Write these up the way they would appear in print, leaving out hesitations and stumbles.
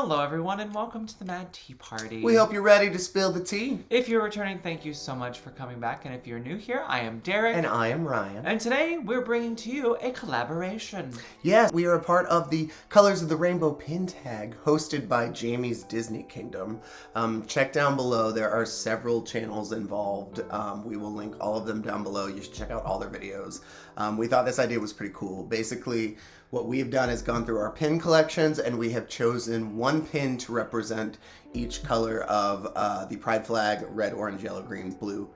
Hello everyone and welcome to the Mad Tea Party. We hope you're ready to spill the tea. If you're returning, thank you so much for coming back. And if you're new here, I am Derek. And I am Ryan. And today we're bringing to you a collaboration. Yes, we are a part of the Colors of the Rainbow pin tag hosted by Jamie's Disney Kingdom. Check down below. There are several channels involved. We will link all of them down below. You should check out all their videos. We thought this idea was pretty cool. Basically, what we've done is gone through our pin collections and we have chosen one pin to represent each color of the pride flag: red, orange, yellow, green, blue,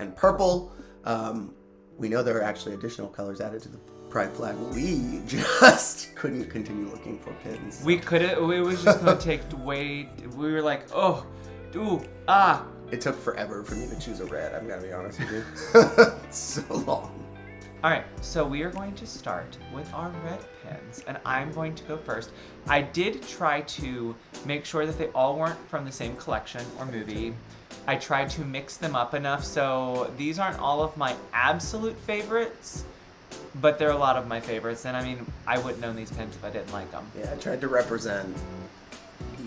and purple. We know there are actually additional colors added to the pride flag. We just couldn't continue looking for pins. We couldn't. It was just going to take way. We were like, oh, ooh, ah. It took forever for me to choose a red. I'm gonna be honest with you. So long. All right, so we are going to start with our red pins, and I'm going to go first. I did try to make sure that they all weren't from the same collection or movie. I tried to mix them up enough, so these aren't all of my absolute favorites, but they're a lot of my favorites, and I mean, I wouldn't own these pins if I didn't like them. Yeah, I tried to represent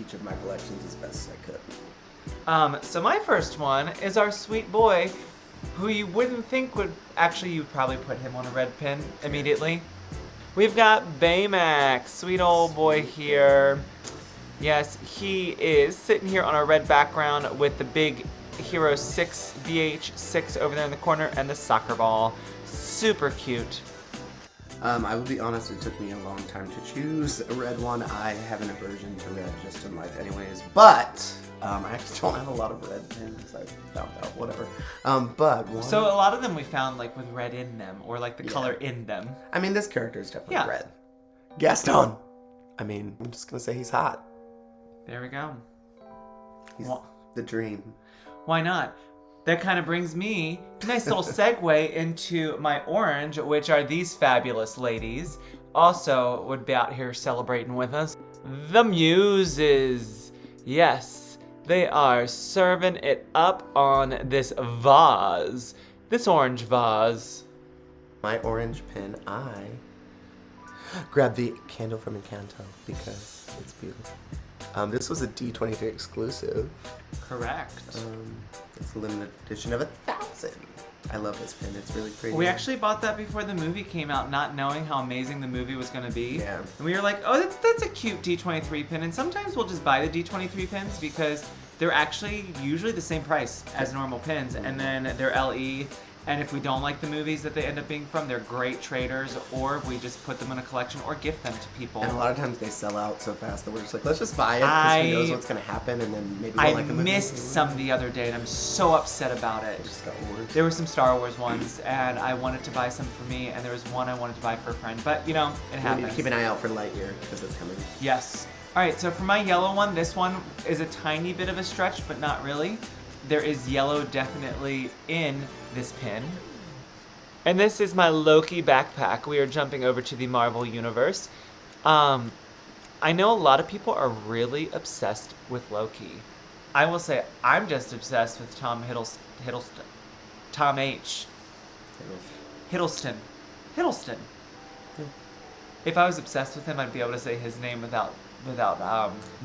each of my collections as best as I could. So my first one is our sweet boy, who you wouldn't think would, actually you'd probably put him on a red pin immediately. We've got Baymax, sweet old boy here. Yes, he is sitting here on a red background with the big Hero 6 BH6 over there in the corner and the soccer ball. Super cute. I will be honest, it took me a long time to choose a red one. I have an aversion to red just in life anyways, but I actually don't have a lot of red pins. I found out, whatever. But one... So a lot of them we found like with red in them, or like the color in them. I mean, this character is definitely red. Gaston. I mean, I'm just gonna say he's hot. There we go. He's the dream. Why not? That kind of brings me, nice little segue into my orange, which are these fabulous ladies. Also would be out here celebrating with us. The Muses. Yes, they are serving it up on this vase. This orange vase. My orange pin, I grabbed the candle from Encanto because it's beautiful. This was a D23 exclusive. Correct. It's a limited edition of 1,000. I love this pin. It's really pretty. We actually bought that before the movie came out, not knowing how amazing the movie was going to be. Yeah. And we were like, oh, that's a cute D23 pin. And sometimes we'll just buy the D23 pins because they're actually usually the same price as normal pins. And then they're LE. And if we don't like the movies that they end up being from, they're great traders, or we just put them in a collection or gift them to people. And a lot of times they sell out so fast that we're just like, let's just buy it because who knows what's going to happen, and then maybe we'll like the movie. I missed some the other day, and I'm so upset about it. There were some Star Wars ones, and I wanted to buy some for me, and there was one I wanted to buy for a friend. But, you know, it happens. We need to keep an eye out for Lightyear because it's coming. Yes. All right, so for my yellow one, this one is a tiny bit of a stretch, but not really. There is yellow definitely in this pin. And this is my Loki backpack. We are jumping over to the Marvel Universe. I know a lot of people are really obsessed with Loki. I will say I'm just obsessed with Tom Hiddleston. Yeah. If I was obsessed with him, I'd be able to say his name without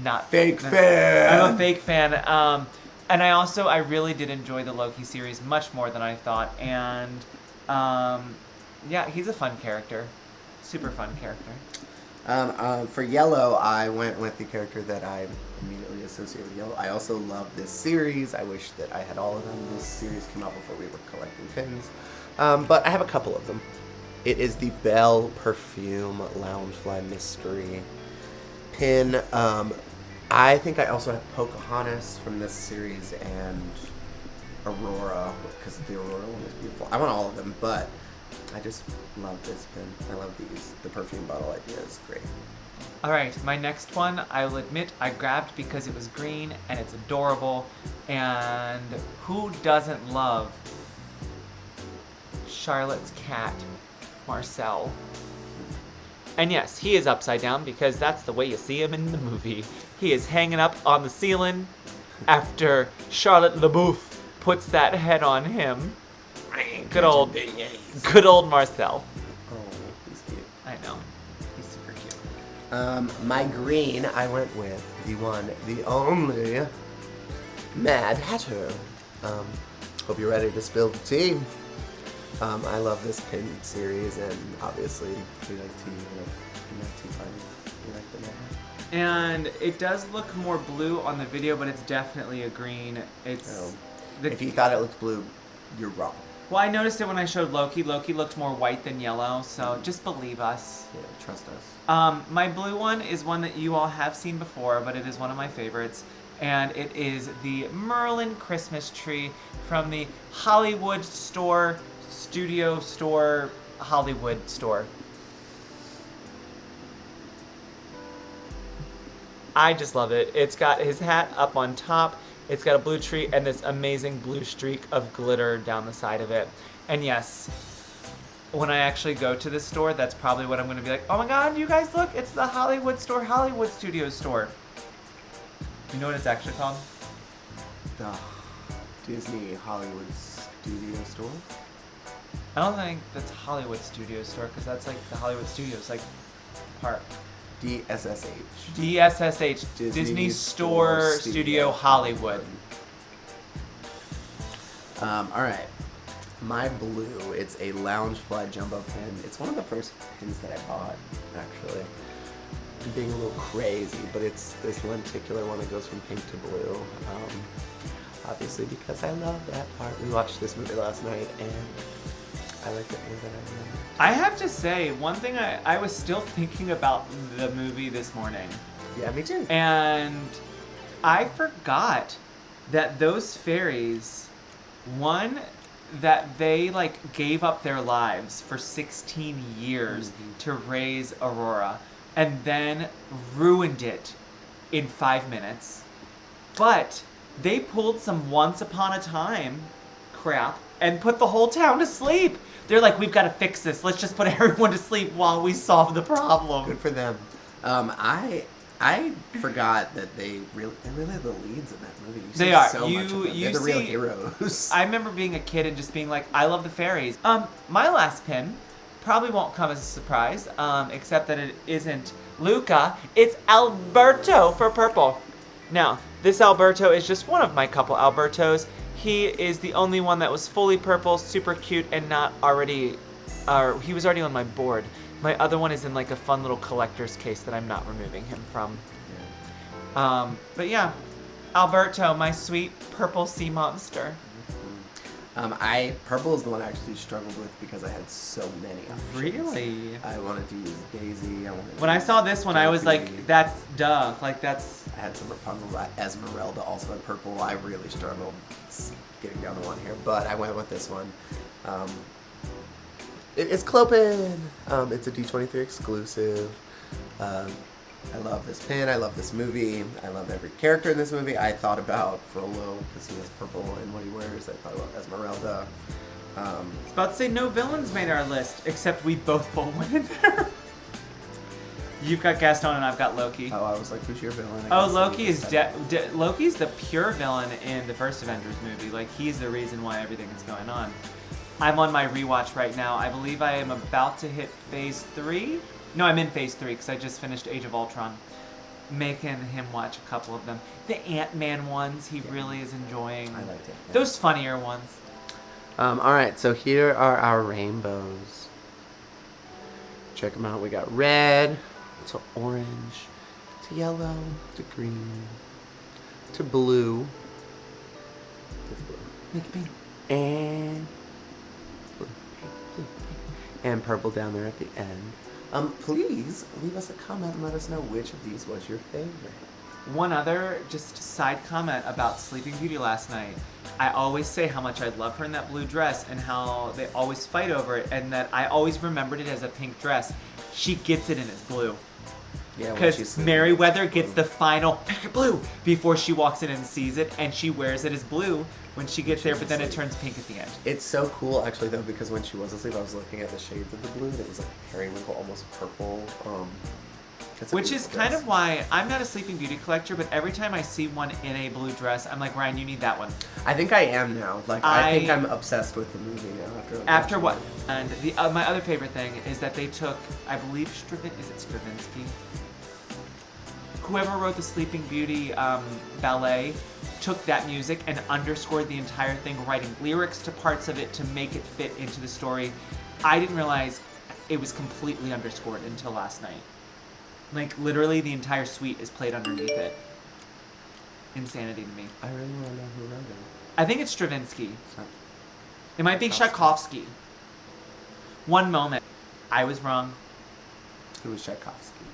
not... Fake fan! I'm a fake fan. And I really did enjoy the Loki series much more than I thought. And... yeah, he's a fun character. Super fun character. For yellow, I went with the character that I immediately associate with yellow. I also love this series. I wish that I had all of them. This series came out before we were collecting pins. But I have a couple of them. It is the Belle Perfume Loungefly Mystery pin. I think I also have Pocahontas from this series and Aurora, because the Aurora one is beautiful. I want all of them, but I just love this pin. I love these. The perfume bottle idea is great. All right, my next one, I will admit I grabbed because it was green and it's adorable. And who doesn't love Charlotte's cat, Marcel? And yes, he is upside down because that's the way you see him in the movie. He is hanging up on the ceiling after Charlotte LaBeouf puts that head on him. Good old Marcel. Oh, he's cute. I know. He's super cute. My green, I went with the one, the only Mad Hatter. Hope you're ready to spill the tea. I love this pin series, and obviously we like tea. You like tea party. You like the Mad Hatter. And it does look more blue on the video, but it's definitely a green. It's if you thought it looked blue, you're wrong. Well, I noticed it when I showed Loki. Loki looked more white than yellow, so just believe us. Yeah, trust us. My blue one is one that you all have seen before, but it is one of my favorites. And it is the Merlin Christmas tree from the Hollywood store, studio store, Hollywood store. I just love it. It's got his hat up on top. It's got a blue tree and this amazing blue streak of glitter down the side of it. And yes, when I actually go to this store, that's probably what I'm going to be like, oh my god, you guys look, it's the Hollywood store, Hollywood Studios store. You know what it's actually called? The Disney Hollywood Studio Store? I don't think that's Hollywood Studios store, because that's like the Hollywood Studios, like park. DSSH. DSSH, Disney Store Studio Hollywood. Alright. My blue, it's a Loungefly jumbo pin. It's one of the first pins that I bought, actually. I'm being a little crazy, but it's this lenticular one that goes from pink to blue. Obviously because I love that part. We watched this movie last night, and I liked it more than I remember. I have to say, one thing I was still thinking about the movie this morning. Yeah, me too. And I forgot that those fairies, one, that they like gave up their lives for 16 years to raise Aurora, and then ruined it in 5 minutes. But they pulled some Once Upon a Time crap and put the whole town to sleep. They're like, we've got to fix this. Let's just put everyone to sleep while we solve the problem. Good for them. I forgot that they're really the leads in that movie. They are. So much of them. They're the real heroes. I remember being a kid and just being like, I love the fairies. My last pin probably won't come as a surprise, except that it isn't Luca. It's Alberto for purple. Now, this Alberto is just one of my couple Albertos. He is the only one that was fully purple, super cute, and not already, he was already on my board. My other one is in like a fun little collector's case that I'm not removing him from. But yeah, Alberto, my sweet purple sea monster. Purple is the one I actually struggled with because I had so many options. Really? I wanted to use Daisy. When I saw this one, I was like, that's duh. Like, that's... I had some Rapunzel. Esmeralda also had purple. I really struggled getting down to one here, but I went with this one. It's Clopin! It's a D23 exclusive. I love this pin. I love this movie. I love every character in this movie. I thought about Frollo because he has purple in what he wears. I thought about Esmeralda. I was about to say no villains made our list, except we both put one in there. You've got Gaston and I've got Loki. Oh, I was like, who's your villain? Oh, Loki is Loki's the pure villain in the first Avengers movie. Like, he's the reason why everything is going on. I'm on my rewatch right now. I believe I am about to hit phase 3. No, I'm in phase 3 because I just finished Age of Ultron. Making him watch a couple of them. The Ant-Man ones, he really is enjoying. I liked it. Yeah. Those funnier ones. Alright, so here are our rainbows. Check them out. We got red to orange to yellow to green to blue. It's blue. Make it pink. And blue, pink, and purple down there at the end. Please leave us a comment and let us know which of these was your favorite. One other just side comment about Sleeping Beauty last night. I always say how much I love her in that blue dress and how they always fight over it, and that I always remembered it as a pink dress. She gets it in its blue. Yeah, because Merryweather gets the final blue before she walks in and sees it, and she wears it as blue when she gets there, but then it turns pink at the end. It's so cool, actually, though, because when she was asleep, I was looking at the shades of the blue, and it was like periwinkle, almost purple. Which is kind of why I'm not a Sleeping Beauty collector, but every time I see one in a blue dress, I'm like, Ryan, you need that one. I think I am now. Like, I think I'm obsessed with the movie now. After what? And my other favorite thing is that they took, I believe, is it Stravinsky? whoever wrote the Sleeping Beauty ballet took that music and underscored the entire thing, writing lyrics to parts of it to make it fit into the story. I didn't realize it was completely underscored until last night. Like, literally the entire suite is played underneath it. Insanity to me. I really want to know who wrote it. I think it's Stravinsky. It's not It might be Tchaikovsky. One moment. I was wrong. It was Tchaikovsky.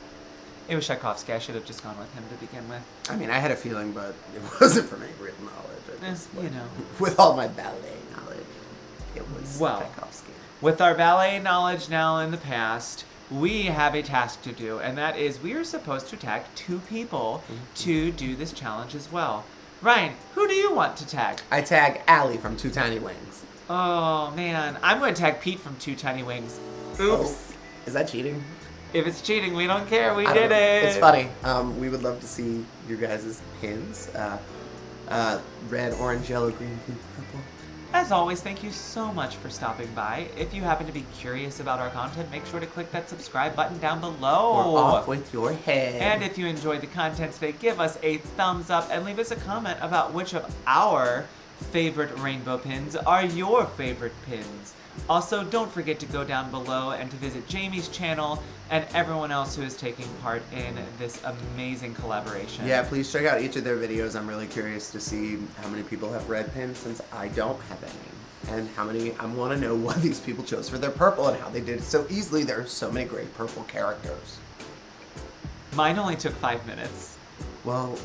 It was Tchaikovsky. I should have just gone with him to begin with. I mean, I had a feeling, but it wasn't from any written knowledge. You know. With all my ballet knowledge, it was Tchaikovsky. With our ballet knowledge now in the past, we have a task to do, and that is we are supposed to tag 2 people to do this challenge as well. Ryan, who do you want to tag? I tag Allie from Two Tiny Wings. Oh, man. I'm going to tag Pete from Two Tiny Wings. Oops. Oh, is that cheating? If it's cheating, we don't care. We I did don't know. it. It's funny. We would love to see your guys' pins. Red, orange, yellow, green, blue, purple. As always, thank you so much for stopping by. If you happen to be curious about our content, make sure to click that subscribe button down below. Or off with your head. And if you enjoyed the content today, give us a thumbs up and leave us a comment about which of our favorite rainbow pins are your favorite pins. Also, don't forget to go down below and to visit Jamie's channel and everyone else who is taking part in this amazing collaboration. Yeah, please check out each of their videos. I'm really curious to see how many people have red pins since I don't have any. And how many, I want to know what these people chose for their purple and how they did it so easily. There are so many great purple characters. Mine only took 5 minutes. Well,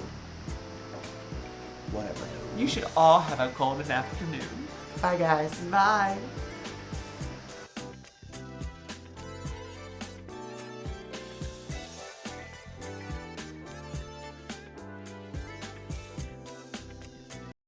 whatever. You should all have a golden afternoon. Bye, guys. Bye.